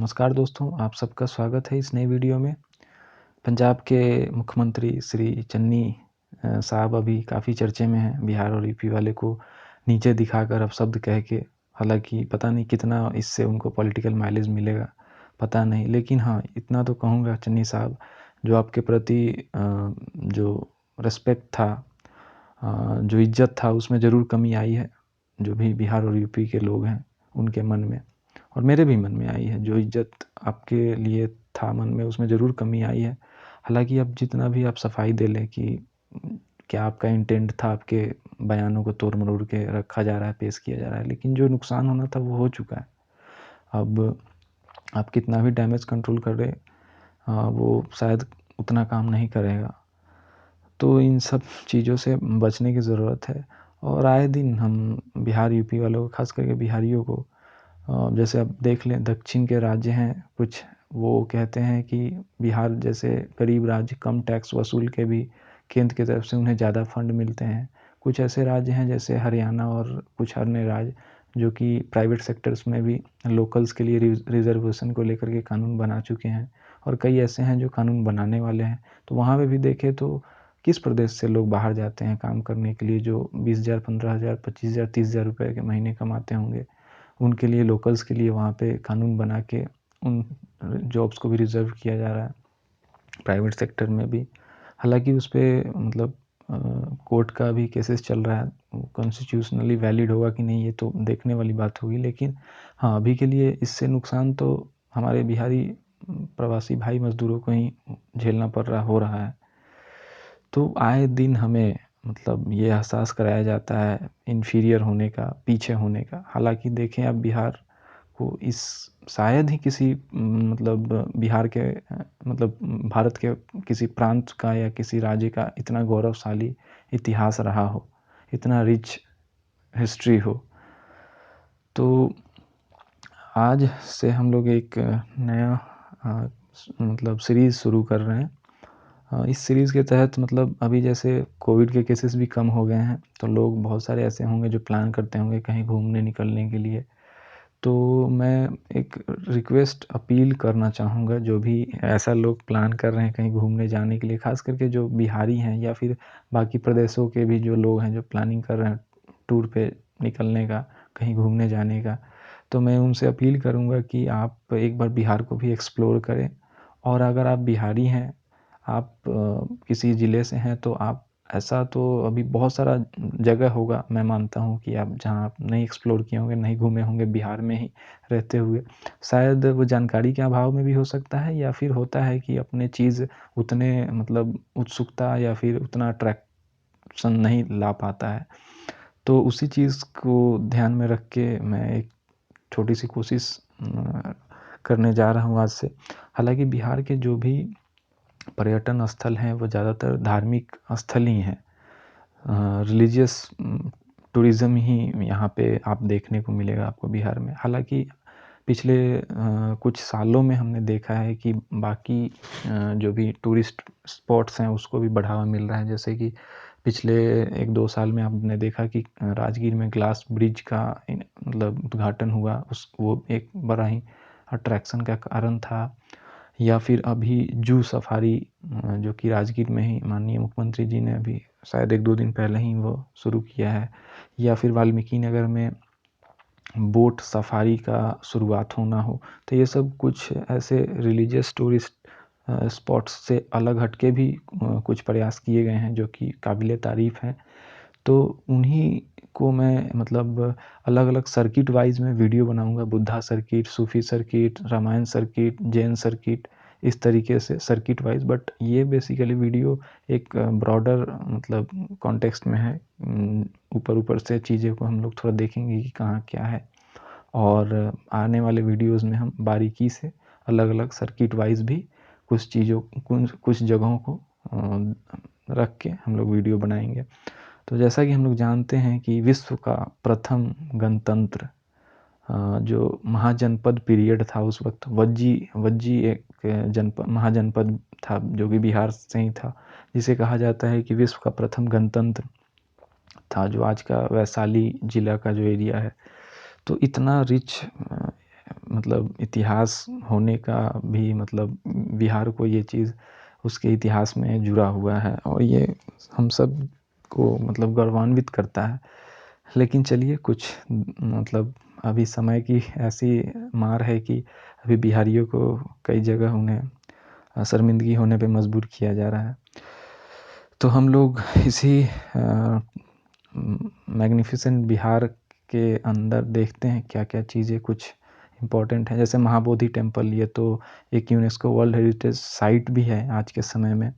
नमस्कार दोस्तों, आप सबका स्वागत है इस नई वीडियो में। पंजाब के मुख्यमंत्री श्री चन्नी साहब अभी काफ़ी चर्चे में हैं। बिहार और यूपी वाले को नीचे दिखाकर अपशब्द कह के, हालाँकि पता नहीं कितना इससे उनको पॉलिटिकल माइलेज मिलेगा, पता नहीं। लेकिन हाँ, इतना तो कहूँगा चन्नी साहब, जो आपके प्रति जो रिस्पेक्ट था, जो इज़्ज़त था, उसमें ज़रूर कमी आई है। जो भी बिहार और यूपी के लोग हैं, उनके मन में और मेरे भी मन में आई है। जो इज़्ज़त आपके लिए था मन में, उसमें ज़रूर कमी आई है। हालाँकि अब जितना भी आप सफाई दे लें कि क्या आपका इंटेंट था, आपके बयानों को तोड़-मरोड़ के रखा जा रहा है, पेश किया जा रहा है, लेकिन जो नुकसान होना था वो हो चुका है। अब आप कितना भी डैमेज कंट्रोल कर लें, वो शायद उतना काम नहीं करेगा। तो इन सब चीज़ों से बचने की ज़रूरत है और आए दिन हम बिहार यूपी वालों को, ख़ास करके बिहारियों को, जैसे आप देख लें दक्षिण के राज्य हैं कुछ, वो कहते हैं कि बिहार जैसे गरीब राज्य कम टैक्स वसूल के भी केंद्र की तरफ से उन्हें ज़्यादा फंड मिलते हैं। कुछ ऐसे राज्य हैं जैसे हरियाणा और कुछ अन्य राज्य जो कि प्राइवेट सेक्टर्स में भी लोकल्स के लिए रिज़र्वेशन को लेकर के कानून बना चुके हैं और कई ऐसे हैं जो कानून बनाने वाले हैं। तो वहाँ पे भी देखें तो किस प्रदेश से लोग बाहर जाते हैं काम करने के लिए, जो 20,000, 15,000, 25,000, 30,000 रुपये के महीने कमाते होंगे। उनके लिए, लोकल्स के लिए वहाँ पे कानून बना के उन जॉब्स को भी रिज़र्व किया जा रहा है, प्राइवेट सेक्टर में भी। हालाँकि उस पे मतलब कोर्ट का भी केसेस चल रहा है, कॉन्स्टिट्यूशनली वैलिड होगा कि नहीं ये तो देखने वाली बात होगी। लेकिन हाँ, अभी के लिए इससे नुकसान तो हमारे बिहारी प्रवासी भाई मज़दूरों को ही झेलना पड़ रहा हो रहा है। तो आए दिन हमें मतलब ये एहसास कराया जाता है इन्फीरियर होने का, पीछे होने का। हालाँकि देखें आप बिहार को, इस शायद ही किसी मतलब बिहार के मतलब भारत के किसी प्रांत का या किसी राज्य का इतना गौरवशाली इतिहास रहा हो, इतना रिच हिस्ट्री हो। तो आज से हम लोग एक नया मतलब सीरीज़ शुरू कर रहे हैं। इस सीरीज़ के तहत मतलब अभी जैसे कोविड के केसेस भी कम हो गए हैं, तो लोग बहुत सारे ऐसे होंगे जो प्लान करते होंगे कहीं घूमने निकलने के लिए। तो मैं एक रिक्वेस्ट अपील करना चाहूँगा, जो भी ऐसा लोग प्लान कर रहे हैं कहीं घूमने जाने के लिए, ख़ास करके जो बिहारी हैं या फिर बाकी प्रदेशों के भी जो लोग हैं जो प्लानिंग कर रहे हैं टूर पे निकलने का, कहीं घूमने जाने का, तो मैं उनसे अपील करूँगा कि आप एक बार बिहार को भी एक्सप्लोर करें। और अगर आप बिहारी हैं, आप किसी ज़िले से हैं, तो आप, ऐसा तो अभी बहुत सारा जगह होगा, मैं मानता हूँ कि आप जहाँ आप नहीं एक्सप्लोर किए होंगे, नहीं घूमे होंगे बिहार में ही रहते हुए। शायद वो जानकारी के अभाव में भी हो सकता है, या फिर होता है कि अपने चीज़ उतने मतलब उत्सुकता या फिर उतना अट्रैक्शन नहीं ला पाता है। तो उसी चीज़ को ध्यान में रख के मैं एक छोटी-सी कोशिश करने जा रहा हूँ आज से। हालाँकि बिहार के जो भी पर्यटन स्थल हैं वो ज़्यादातर धार्मिक स्थल ही हैं। रिलीजियस टूरिज़्म ही यहाँ पे आप देखने को मिलेगा आपको बिहार में। हालाँकि पिछले कुछ सालों में हमने देखा है कि बाकी जो भी टूरिस्ट स्पॉट्स हैं उसको भी बढ़ावा मिल रहा है। जैसे कि पिछले 1-2 साल में आपने देखा कि राजगीर में ग्लास ब्रिज का मतलब उद्घाटन हुआ। वो एक बड़ा ही अट्रैक्शन का कारण था। या फिर अभी जू सफारी, जो कि राजगीर में ही माननीय मुख्यमंत्री जी ने अभी शायद 1-2 दिन पहले ही वो शुरू किया है। या फिर वाल्मीकि नगर में बोट सफारी का शुरुआत होना हो। तो ये सब कुछ ऐसे रिलीजियस टूरिस्ट स्पॉट्स से अलग हट के भी कुछ प्रयास किए गए हैं जो कि काबिले तारीफ़ हैं। तो उन्हीं को मैं मतलब अलग-अलग सर्किट वाइज़ में वीडियो बनाऊँगा। Buddha circuit, Sufi circuit, Ramayana circuit, Jain circuit, इस तरीके से सर्किट वाइज़। बट ये बेसिकली वीडियो एक ब्रॉडर मतलब कॉन्टेक्स्ट में है। ऊपर-ऊपर से चीज़ों को हम लोग थोड़ा देखेंगे कि कहाँ क्या है, और आने वाले वीडियोज़ में हम बारीकी से अलग-अलग सर्किट वाइज़ भी कुछ चीज़ों कुछ जगहों को रख के हम लोग वीडियो बनाएँगे। तो जैसा कि हम लोग जानते हैं कि विश्व का प्रथम गणतंत्र, जो महाजनपद पीरियड था उस वक़्त, वज्जी एक महाजनपद था जो कि बिहार से ही था, जिसे कहा जाता है कि विश्व का प्रथम गणतंत्र था, जो आज का वैशाली ज़िला का जो एरिया है। तो इतना रिच मतलब इतिहास होने का भी मतलब बिहार को ये चीज़ उसके इतिहास में जुड़ा हुआ है और ये हम सब को मतलब गौरवान्वित करता है। लेकिन चलिए कुछ मतलब अभी समय की ऐसी मार है कि अभी बिहारियों को कई जगह उन्हें शर्मिंदगी होने पे मजबूर किया जा रहा है। तो हम लोग इसी मैग्निफिसेंट बिहार के अंदर देखते हैं क्या क्या चीज़ें कुछ इम्पोर्टेंट है। जैसे महाबोधि टेम्पल, ये तो एक यूनेस्को वर्ल्ड हेरिटेज साइट भी है आज के समय में,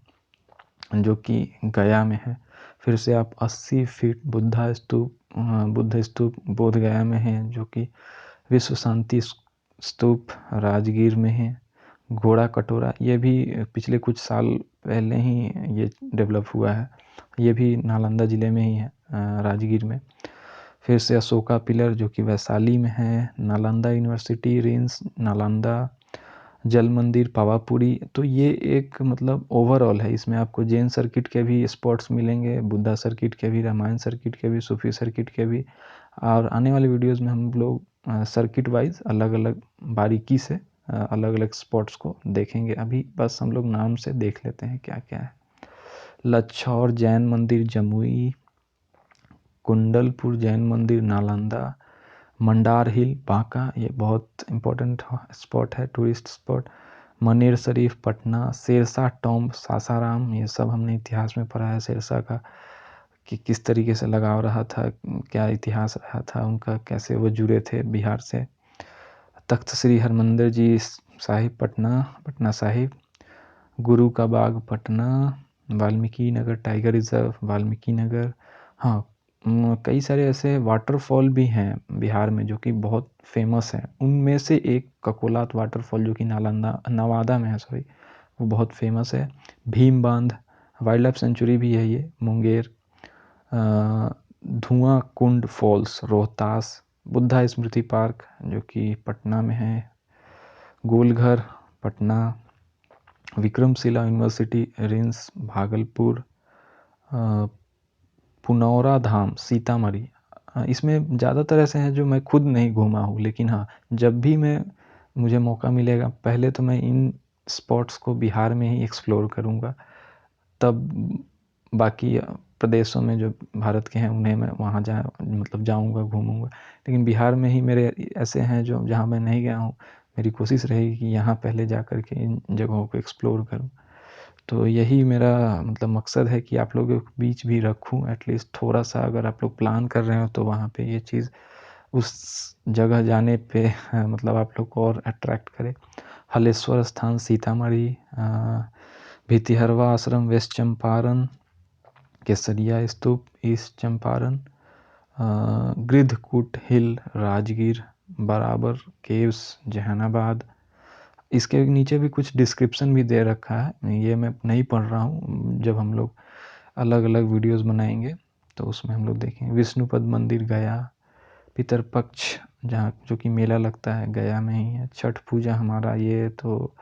जो कि गया में है। फिर से आप 80 फीट बुद्ध स्तूप बोध गया में है, जो कि विश्व शांति स्तूप राजगीर में है। घोड़ा कटोरा, ये भी पिछले कुछ साल पहले ही ये डेवलप हुआ है, ये भी नालंदा ज़िले में ही है, राजगीर में। फिर से अशोका पिलर, जो कि वैशाली में है। नालंदा यूनिवर्सिटी रिंस नालंदा, जल मंदिर पावापुरी। तो ये एक मतलब ओवरऑल है, इसमें आपको जैन सर्किट के भी स्पॉट्स मिलेंगे, बुद्धा सर्किट के भी, रामायण सर्किट के भी, सूफी सर्किट के भी। और आने वाले वीडियोस में हम लोग सर्किट वाइज अलग अलग बारीकी से अलग अलग स्पॉट्स को देखेंगे। अभी बस हम लोग नाम से देख लेते हैं क्या क्या है। लच्छौर जैन मंदिर जमुई, कुंडलपुर जैन मंदिर नालंदा, मंडार हिल बांका, ये बहुत इम्पोर्टेंट स्पॉट है, टूरिस्ट स्पॉट। मनेर शरीफ पटना, शेरशाह टॉम्ब सासाराम, ये सब हमने इतिहास में पढ़ा है शेरशाह का, कि किस तरीके से लगाव रहा था, क्या इतिहास रहा था उनका, कैसे वो जुड़े थे बिहार से। तख्त श्री हरमंदिर जी साहिब पटना साहिब, गुरु का बाग पटना, वाल्मीकि नगर टाइगर रिजर्व वाल्मीकि नगर। हाँ, कई सारे ऐसे वाटरफॉल भी हैं बिहार में जो कि बहुत फेमस हैं। उनमें से एक ककोलात वाटरफॉल, जो कि नवादा में है, सॉरी, वो बहुत फेमस है। भीम बांध वाइल्ड लाइफ सेंचुरी भी है ये, मुंगेर। धुआं कुंड फॉल्स रोहतास, बुद्धा स्मृति पार्क जो कि पटना में है। Golghar Patna, Vikramshila university rinse Bhagalpur, Punaura Dham Sitamarhi. इसमें ज़्यादातर ऐसे हैं जो मैं खुद नहीं घूमा हूँ, लेकिन हाँ, जब भी मुझे मौका मिलेगा पहले तो मैं इन स्पॉट्स को बिहार में ही एक्सप्लोर करूँगा, तब बाकी प्रदेशों में जो भारत के हैं उन्हें मैं वहाँ जाऊँगा, घूमूँगा। लेकिन बिहार में ही मेरे ऐसे हैं जो जहाँ मैं नहीं गया हूँ, मेरी कोशिश रहेगी कि यहाँ पहले जा कर के इन जगहों को एक्सप्लोर करूँ। तो यही मेरा मतलब मकसद है कि आप लोगों के बीच भी रखूँ एटलीस्ट थोड़ा-सा, अगर आप लोग प्लान कर रहे हो तो वहाँ पे ये चीज़ उस जगह जाने पे मतलब आप लोग को और अट्रैक्ट करे। हलेश्वर स्थान सीतामढ़ी, भितिहरवा आश्रम वेस्ट चंपारण, केसरिया स्तूप ईस्ट चंपारण, गिद्धकूट हिल राजगीर, बराबर केव्स जहानाबाद। इसके नीचे भी कुछ डिस्क्रिप्शन भी दे रखा है, ये मैं नहीं पढ़ रहा हूँ, जब हम लोग अलग अलग वीडियोस बनाएंगे तो उसमें हम लोग देखेंगे। विष्णुपद मंदिर गया, पितरपक्ष जहाँ जो कि मेला लगता है गया में ही है। छठ पूजा हमारा ये तो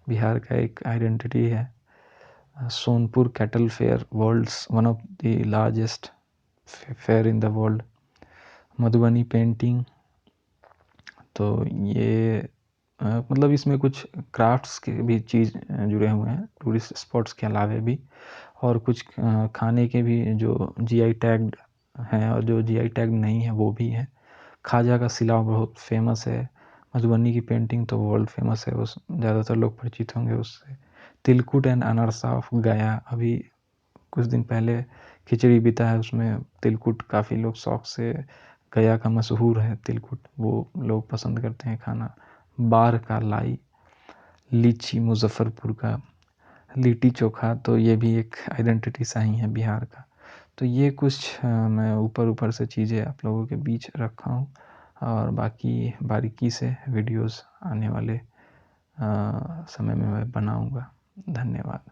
बिहार का एक आइडेंटिटी है। Sonpur cattle fair, world's one of the largest fair in the world. Madhubani painting, तो ये मतलब इसमें कुछ क्राफ्ट्स के भी चीज़ जुड़े हुए हैं टूरिस्ट स्पॉट्स के अलावे भी, और कुछ खाने के भी जो जीआई टैग्ड हैं और जो जीआई टैग नहीं है वो भी है। खाजा का सिलाव बहुत फेमस है। मधुबनी की पेंटिंग तो वर्ल्ड फेमस है, उस ज़्यादातर लोग परिचित होंगे उससे। तिलकुट एंड अनरसा ऑफ गया, अभी कुछ दिन पहले खिचड़ी बिता है, उसमें तिलकुट काफ़ी लोग शौक से, गया का मशहूर है तिलकुट, वो लोग पसंद करते हैं खाना। बार का लाई, लीची मुजफ्फरपुर का, लिट्टी चोखा, तो ये भी एक आइडेंटिटी सा ही है बिहार का। तो ये कुछ मैं ऊपर से चीज़ें आप लोगों के बीच रखा हूँ, और बाकी बारीकी से वीडियोस आने वाले समय में मैं बनाऊँगा। धन्यवाद।